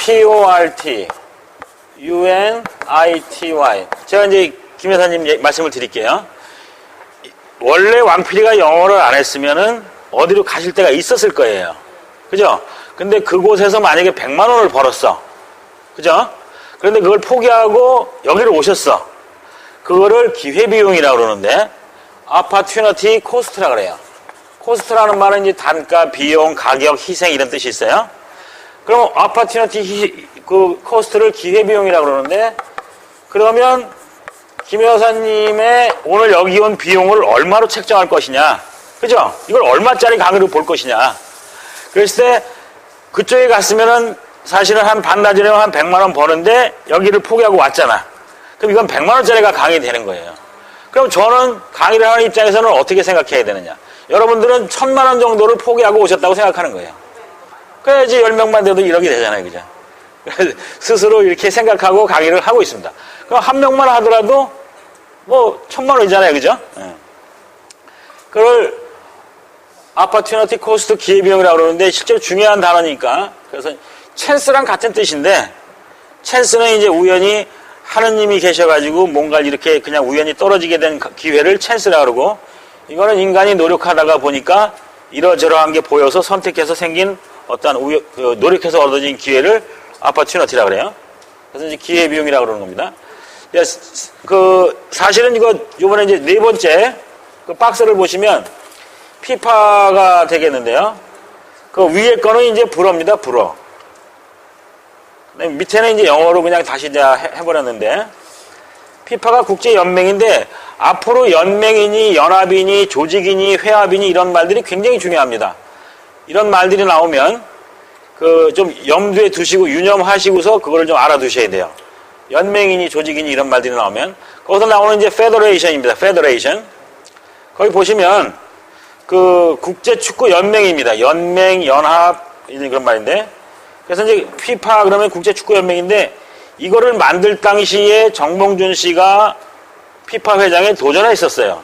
PORT, UNITY. 제가 이제 김 여사님 말씀을 드릴게요. 원래 왕필이가 영어를 안 했으면은 어디로 가실 때가 있었을 거예요. 그죠? 근데 그곳에서 만약에 100만 원을 벌었어. 그죠? 그런데 그걸 포기하고 여기로 오셨어. 그거를 기회비용이라고 그러는데, opportunity cost라고 그래요. 코스트라는 말은 이제 단가, 비용, 가격, 희생 이런 뜻이 있어요. 그럼 opportunity 그 코스트를 기회비용이라고 그러는데, 그러면 김 여사님의 오늘 여기 온 비용을 얼마로 책정할 것이냐. 그죠? 이걸 얼마짜리 강의를 볼 것이냐. 그랬을 때 그쪽에 갔으면은 사실은 한 반나절에 한 100만 원 버는데 여기를 포기하고 왔잖아. 그럼 이건 100만 원짜리가 강의되는 거예요. 그럼 저는 강의를 하는 입장에서는 어떻게 생각해야 되느냐. 여러분들은 1000만 원 정도를 포기하고 오셨다고 생각하는 거예요. 그래야지 10명만 돼도 이렇게 되잖아요. 그죠? 스스로 이렇게 생각하고 강의를 하고 있습니다. 그럼 한 명만 하더라도 뭐 1000만 원이잖아요. 그죠? 그걸 opportunity cost 기회비용이라고 그러는데 실제로 중요한 단어니까, 그래서 찬스랑 같은 뜻인데, 찬스는 이제 우연히 하느님이 계셔가지고 뭔가를 이렇게 그냥 우연히 떨어지게 된 기회를 찬스라고 그러고, 이거는 인간이 노력하다가 보니까 이러저러한 게 보여서 선택해서 생긴 어떤 노력해서 얻어진 기회를 opportunity라고 그래요. 그래서 이제 기회비용이라고 그러는 겁니다. 사실은 이거 요번에 이제 네 번째 그 박스를 보시면 피파가 되겠는데요. 그 위에 거는 이제 불어입니다. 불어. 밑에는 이제 영어로 그냥 다시 해버렸는데, 피파가 국제연맹인데 앞으로 연맹이니 연합이니 조직이니 회합이니 이런 말들이 굉장히 중요합니다. 이런 말들이 나오면 그 좀 염두에 두시고 유념하시고서 그거를 좀 알아두셔야 돼요. 연맹이니 조직이니 이런 말들이 나오면 거기서 나오는 이제 페더레이션입니다. 페더레이션. 거기 보시면 그 국제축구연맹입니다. 연맹, 연합 이런 그런 말인데, 그래서 이제 피파 그러면 국제축구연맹인데, 이거를 만들 당시에 정몽준 씨가 피파 회장에 도전했었어요.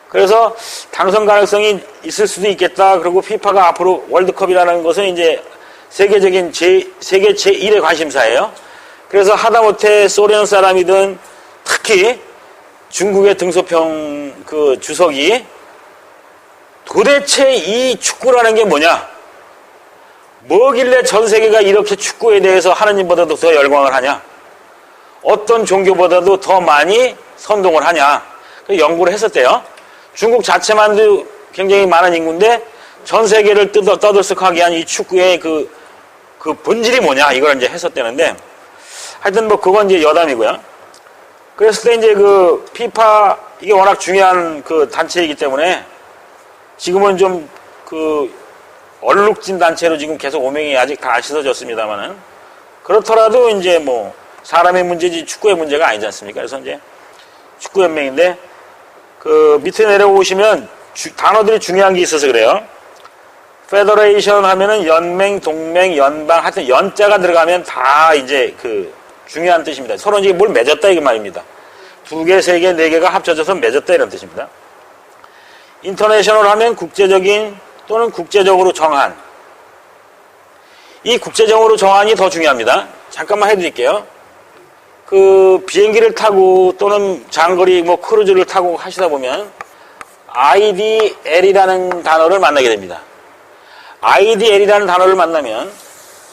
그래서 당선 가능성이 있을 수도 있겠다. 그리고 피파가 앞으로 월드컵이라는 것은 이제 세계 제1의 관심사예요. 그래서 하다못해 소련 사람이든 특히 중국의 등소평 그 주석이 도대체 이 축구라는 게 뭐냐? 뭐길래 전 세계가 이렇게 축구에 대해서 하느님보다도 더 열광을 하냐? 어떤 종교보다도 더 많이 선동을 하냐? 그 연구를 했었대요. 중국 자체만도 굉장히 많은 인구인데 전 세계를 떠들썩하게 한 이 축구의 그 본질이 뭐냐? 이걸 이제 했었대는데, 하여튼 뭐 그건 이제 여담이고요. 그랬을 때 이제 그 피파 이게 워낙 중요한 그 단체이기 때문에 지금은 좀 그 얼룩진 단체로 지금 계속 오명이 아직 다 씻어졌습니다만은, 그렇더라도 이제 뭐 사람의 문제지 축구의 문제가 아니지 않습니까? 그래서 이제 축구연맹인데, 그 밑에 내려오시면 단어들이 중요한 게 있어서 그래요. 페더레이션 하면은 연맹, 동맹, 연방, 하여튼 연자가 들어가면 다 이제 그 중요한 뜻입니다. 서로 이제 뭘 맺었다 이게 말입니다. 2개, 3개, 4개가 합쳐져서 맺었다 이런 뜻입니다. 인터내셔널 하면 국제적인 또는 국제적으로 정한. 이 국제적으로 정한이 더 중요합니다. 잠깐만 해드릴게요. 그 비행기를 타고 또는 장거리 뭐 크루즈를 타고 하시다 보면 IDL이라는 단어를 만나게 됩니다. IDL이라는 단어를 만나면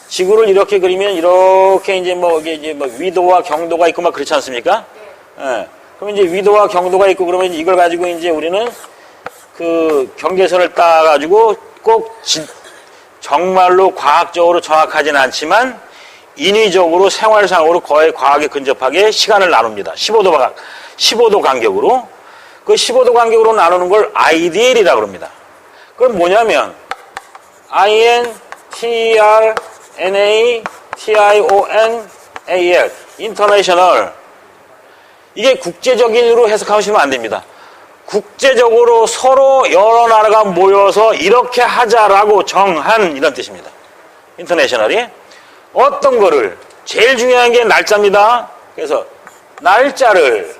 지구를 이렇게 그리면 이렇게 이제 뭐 이게 이제 뭐 위도와 경도가 있고 막 그렇지 않습니까? 예. 그럼 이제 위도와 경도가 있고 그러면 이걸 가지고 이제 우리는 그 경계선을 따가지고 꼭 정말로 과학적으로 정확하지는 않지만 인위적으로 생활상으로 거의 과학에 근접하게 시간을 나눕니다. 15도 간격으로. 그 15도 간격으로 나누는 걸 IDL이라고 합니다. 그건 뭐냐면 INTRNATIONAL 인터내셔널. 이게 국제적인으로 해석하시면 안 됩니다. 국제적으로 서로 여러 나라가 모여서 이렇게 하자라고 정한 이런 뜻입니다. 인터내셔널이. 어떤 거를, 제일 중요한 게 날짜입니다. 그래서 날짜를,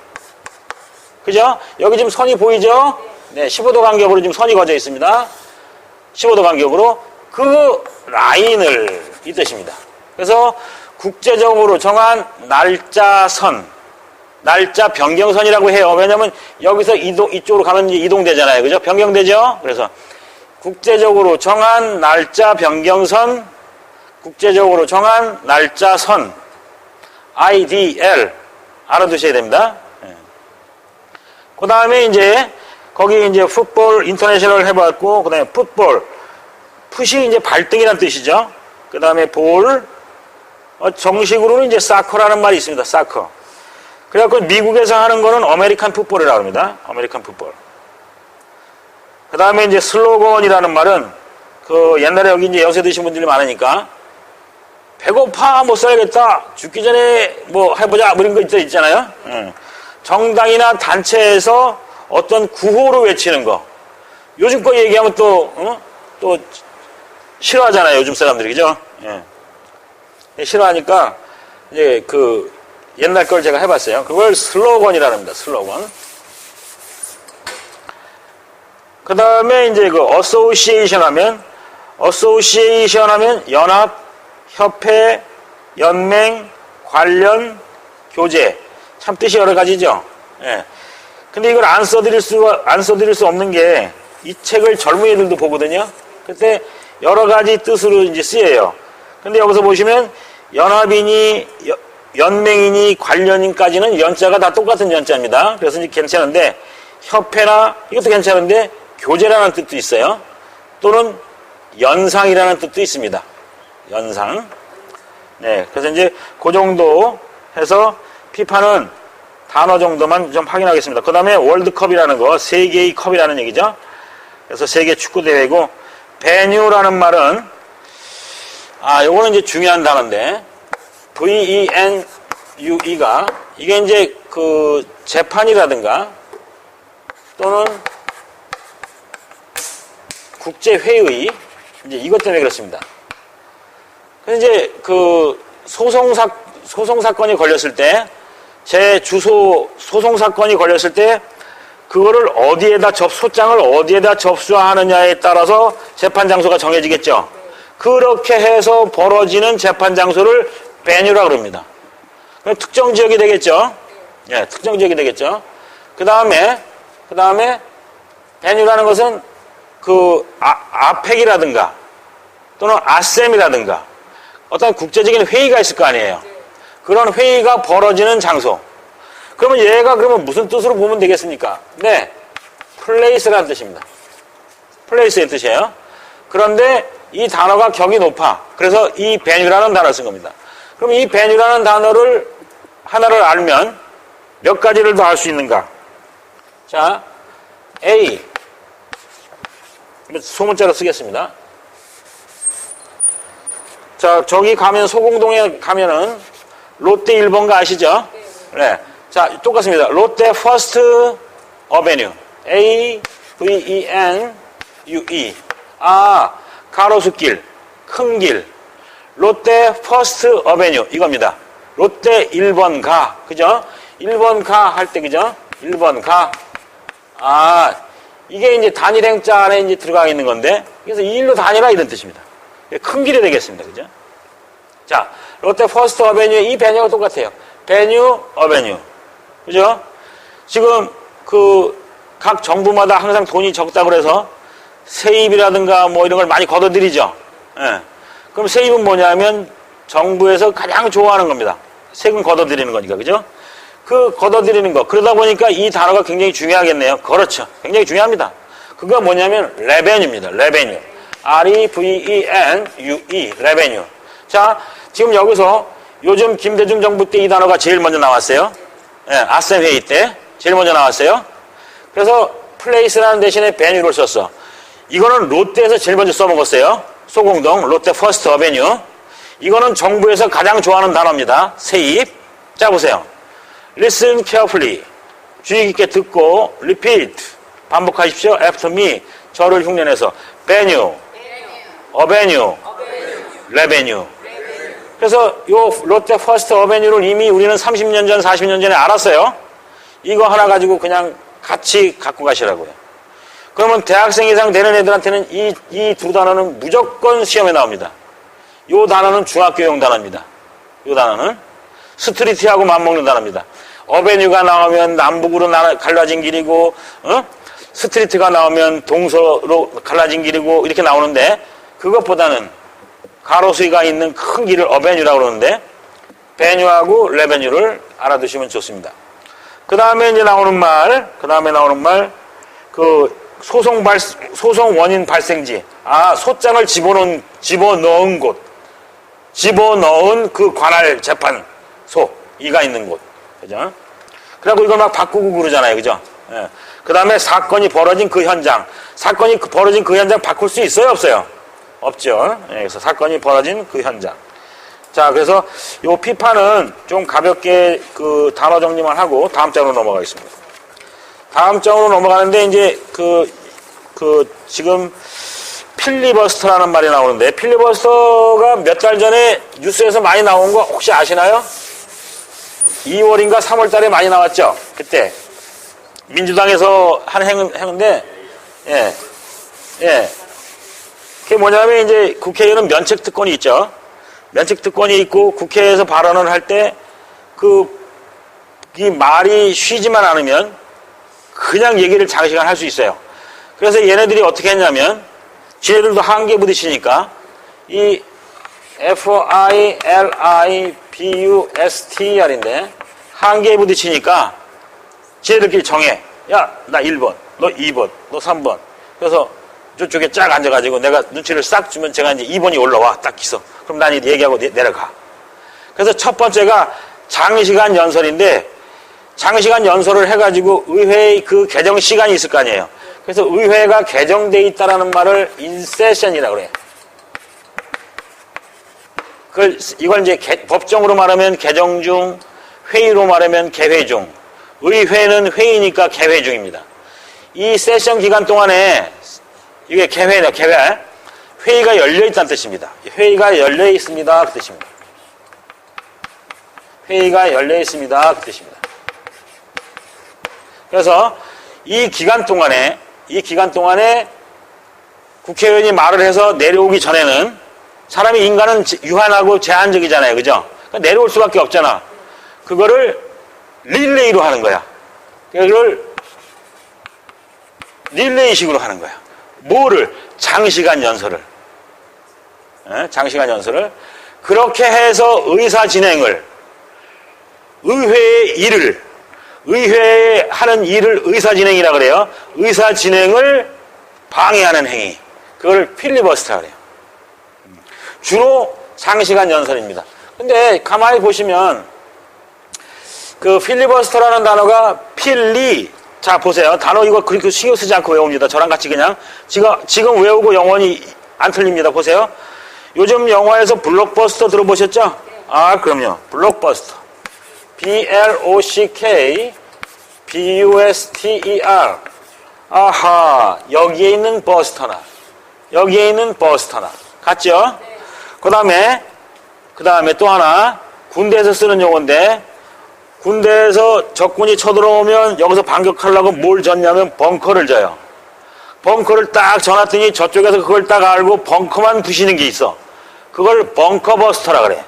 그죠? 여기 지금 선이 보이죠? 네, 15도 간격으로 지금 선이 거져 있습니다. 15도 간격으로 그 라인을 이 뜻입니다. 그래서 국제적으로 정한 날짜선, 날짜 변경선이라고 해요. 왜냐하면 여기서 이쪽으로 가면 이제 이동되잖아요. 그죠? 변경되죠? 그래서 국제적으로 정한 날짜 변경선, 국제적으로 정한 날짜선, IDL. 알아두셔야 됩니다. 그 다음에 이제, 거기 이제 풋볼 인터내셔널 해봤고, 그 다음에 풋볼. 풋이 이제 발등이라는 뜻이죠. 그 다음에 볼. 정식으로는 이제 사커라는 말이 있습니다. 사커. 그래갖고 미국에서 하는 거는 아메리칸 풋볼이라고 합니다. 아메리칸 풋볼. 그 다음에 이제 슬로건이라는 말은 그 옛날에 여기 이제 연세 드신 분들이 많으니까 배고파 못 살겠다 죽기 전에 뭐 해보자 뭐 이런 거 있잖아요. 정당이나 단체에서 어떤 구호를 외치는 거. 요즘 거 얘기하면 또 싫어하잖아요. 요즘 사람들이 그죠? 싫어하니까 이제 그 옛날 걸 제가 해봤어요. 그걸 슬로건이라고 합니다. 슬로건. 그 다음에 이제 그 어소시에이션 하면 연합, 협회, 연맹, 관련, 교제. 참 뜻이 여러 가지죠. 예. 근데 이걸 안 써드릴 수 없는 게 이 책을 젊은이들도 보거든요. 그때 여러 가지 뜻으로 이제 쓰여요. 근데 여기서 보시면 연합이니, 연맹이니, 관련인까지는 연자가 다 똑같은 연자입니다. 그래서 이제 괜찮은데, 협회나, 이것도 괜찮은데, 교제라는 뜻도 있어요. 또는 연상이라는 뜻도 있습니다. 연상. 네. 그래서 이제 그 정도 해서 피파는 단어 정도만 좀 확인하겠습니다. 그 다음에 월드컵이라는 거, 세계의 컵이라는 얘기죠. 그래서 세계 축구대회고, 베뉴라는 말은, 요거는 이제 중요한 단어인데, VENUE가, 이게 이제 그 재판이라든가, 또는 국제회의, 이제 이것 때문에 그렇습니다. 그래서 이제 그 소송사건이 걸렸을 때, 제 주소 소송사건이 걸렸을 때, 그거를 소장을 어디에다 접수하느냐에 따라서 재판 장소가 정해지겠죠. 그렇게 해서 벌어지는 재판 장소를 베뉴라고 그럽니다. 특정 지역이 되겠죠. 예, 특정 지역이 되겠죠. 그 다음에 베뉴라는 것은 그 아펙이라든가 또는 아셈이라든가 어떤 국제적인 회의가 있을 거 아니에요. 그런 회의가 벌어지는 장소. 그러면 얘가 무슨 뜻으로 보면 되겠습니까? 네, 플레이스라는 뜻입니다. 플레이스의 뜻이에요. 그런데 이 단어가 격이 높아. 그래서 이 베뉴라는 단어를 쓴 겁니다. 그럼 이 베뉴라는 단어를 하나를 알면 몇 가지를 더 알 수 있는가? 자, A. 소문자로 쓰겠습니다. 자, 저기 가면 소공동에 가면은 롯데 1번가 아시죠? 네. 자, 똑같습니다. 롯데 퍼스트 어베뉴. A-V-E-N-U-E. 가로수길, 큰 길. 롯데 퍼스트 어베뉴. 이겁니다. 롯데 1번 가. 그죠? 1번 가 할 때, 그죠? 1번 가. 이게 이제 단일행자 안에 이제 들어가 있는 건데, 그래서 이 일로 다니라 이런 뜻입니다. 큰 길이 되겠습니다. 그죠? 자, 롯데 퍼스트 어베뉴. 이 베뉴가 똑같아요. 베뉴, 어베뉴. 그죠? 지금 각 정부마다 항상 돈이 적다고 그래서 세입이라든가 뭐 이런 걸 많이 걷어들이죠. 예. 그럼 세입은 뭐냐면 정부에서 가장 좋아하는 겁니다. 세금 걷어들이는 거니까. 그죠? 그 걷어들이는 거. 그러다 보니까 이 단어가 굉장히 중요하겠네요. 그렇죠. 굉장히 중요합니다. 그거 뭐냐면 레베뉴입니다. 레베뉴. R-E-V-E-N-U-E. 레베뉴. 자, 지금 여기서 요즘 김대중 정부 때 이 단어가 제일 먼저 나왔어요. 예, 아셈 회의 때 제일 먼저 나왔어요. 그래서 플레이스라는 대신에 베뉴를 썼어. 이거는 롯데에서 제일 먼저 써먹었어요. 소공동 롯데 퍼스트 어베뉴. 이거는 정부에서 가장 좋아하는 단어입니다. 세입. 자, 보세요. Listen carefully. 주의 깊게 듣고 repeat. 반복하십시오. After me. 저를 흉내내서 베뉴, 어베뉴, 레베뉴. 그래서 요 롯데 퍼스트 어베뉴를 이미 우리는 30년 전, 40년 전에 알았어요. 이거 하나 가지고 그냥 같이 갖고 가시라고요. 그러면 대학생 이상 되는 애들한테는 이 두 단어는 무조건 시험에 나옵니다. 요 단어는 중학교용 단어입니다. 요 단어는 스트리트하고 맞먹는 단어입니다. 어베뉴가 나오면 남북으로 갈라진 길이고, 스트리트가 나오면 동서로 갈라진 길이고 이렇게 나오는데, 그것보다는 가로수가 있는 큰 길을 어베뉴라고 그러는데, 베뉴하고 레베뉴를 알아두시면 좋습니다. 그 다음에 이제 나오는 말, 그 소송 원인 발생지. 소장을 집어넣은 곳. 집어넣은 그 관할 재판소. 이가 있는 곳. 그죠? 그래갖고 이걸 막 바꾸고 그러잖아요. 그죠? 예. 그 다음에 사건이 벌어진 그 현장. 사건이 벌어진 그 현장 바꿀 수 있어요? 없어요? 없죠. 예, 그래서 사건이 벌어진 그 현장. 자, 그래서 요 피파는 좀 가볍게 그 단어 정리만 하고 다음 장으로 넘어가겠습니다. 다음 장으로 넘어가는데 이제 지금 필리버스터라는 말이 나오는데, 필리버스터가 몇 달 전에 뉴스에서 많이 나온 거 혹시 아시나요? 2월인가 3월 달에 많이 나왔죠? 그때. 민주당에서 한 행인데, 그게 뭐냐면 이제 국회의원은 면책특권이 있죠. 면책특권이 있고 국회에서 발언을 할 때 이 말이 쉬지만 않으면 그냥 얘기를 장시간 할 수 있어요. 그래서 얘네들이 어떻게 했냐면, 지네들도 한계 부딪히니까 이 FILIBUSTR인데 한계에 부딪히니까 지네들끼리 정해. 야, 나 1번, 너 2번, 너 3번. 그래서 저쪽에 쫙 앉아가지고 내가 눈치를 싹 주면 제가 이제 2번이 올라와. 딱 있어. 그럼 난 얘기하고 내려가. 그래서 첫 번째가 장시간 연설인데, 장시간 연설을 해가지고 의회의 그 개정 시간이 있을 거 아니에요. 그래서 의회가 개정돼 있다라는 말을 인세션이라고 그래요. 이걸 이제 법정으로 말하면 개정 중, 회의로 말하면 개회 중. 의회는 회의니까 개회 중입니다. 이 세션 기간 동안에 이게 개회냐, 개회. 회의가 열려 있다는 뜻입니다. 회의가 열려 있습니다. 그 뜻입니다. 회의가 열려 있습니다. 그 뜻입니다. 그래서 이 기간 동안에 국회의원이 말을 해서 내려오기 전에는, 사람이 인간은 유한하고 제한적이잖아요. 그죠? 그러니까 내려올 수밖에 없잖아. 그거를 릴레이로 하는 거야. 그걸 릴레이식으로 하는 거야. 뭐를? 장시간 연설을. 장시간 연설을. 그렇게 해서 의사 진행을, 의회의 일을, 의회에 하는 일을 의사 진행이라 그래요. 의사 진행을 방해하는 행위. 그걸 필리버스터라 그래요. 주로 장시간 연설입니다. 근데 가만히 보시면 그 필리버스터라는 단어가 자, 보세요. 단어 이거 그렇게 신경 쓰지 않고 외웁니다. 저랑 같이 그냥 지금 외우고 영원히 안 틀립니다. 보세요. 요즘 영화에서 블록버스터 들어보셨죠? 그럼요. 블록버스터. BLOCKBUSTER. 아하, 여기에 있는 버스터나 같죠? 그 다음에 또 하나, 군대에서 쓰는 용어인데, 군대에서 적군이 쳐들어오면 여기서 반격하려고 뭘 졌냐면 벙커를 져요. 벙커를 딱 져놨더니 저쪽에서 그걸 딱 알고 벙커만 부시는 게 있어. 그걸 벙커버스터라 그래.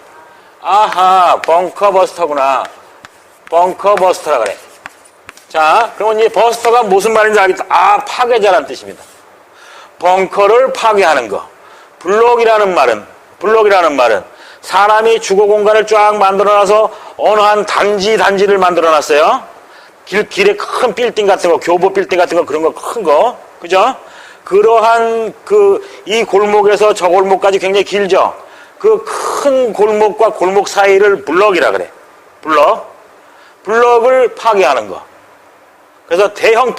아하, 벙커버스터구나. 벙커버스터라 그래. 자, 그러면 이제 버스터가 무슨 말인지 알겠다. 파괴자라는 뜻입니다. 벙커를 파괴하는 거. 블록이라는 말은 사람이 주거 공간을 쫙 만들어놔서 어느 한 단지를 만들어놨어요. 길에 큰 빌딩 같은 거, 교보 빌딩 같은 거, 그런 거 큰 거, 그죠? 그러한 이 골목에서 저 골목까지 굉장히 길죠. 그 큰 골목과 골목 사이를 블럭이라 그래. 블럭을 파괴하는 거. 그래서 대형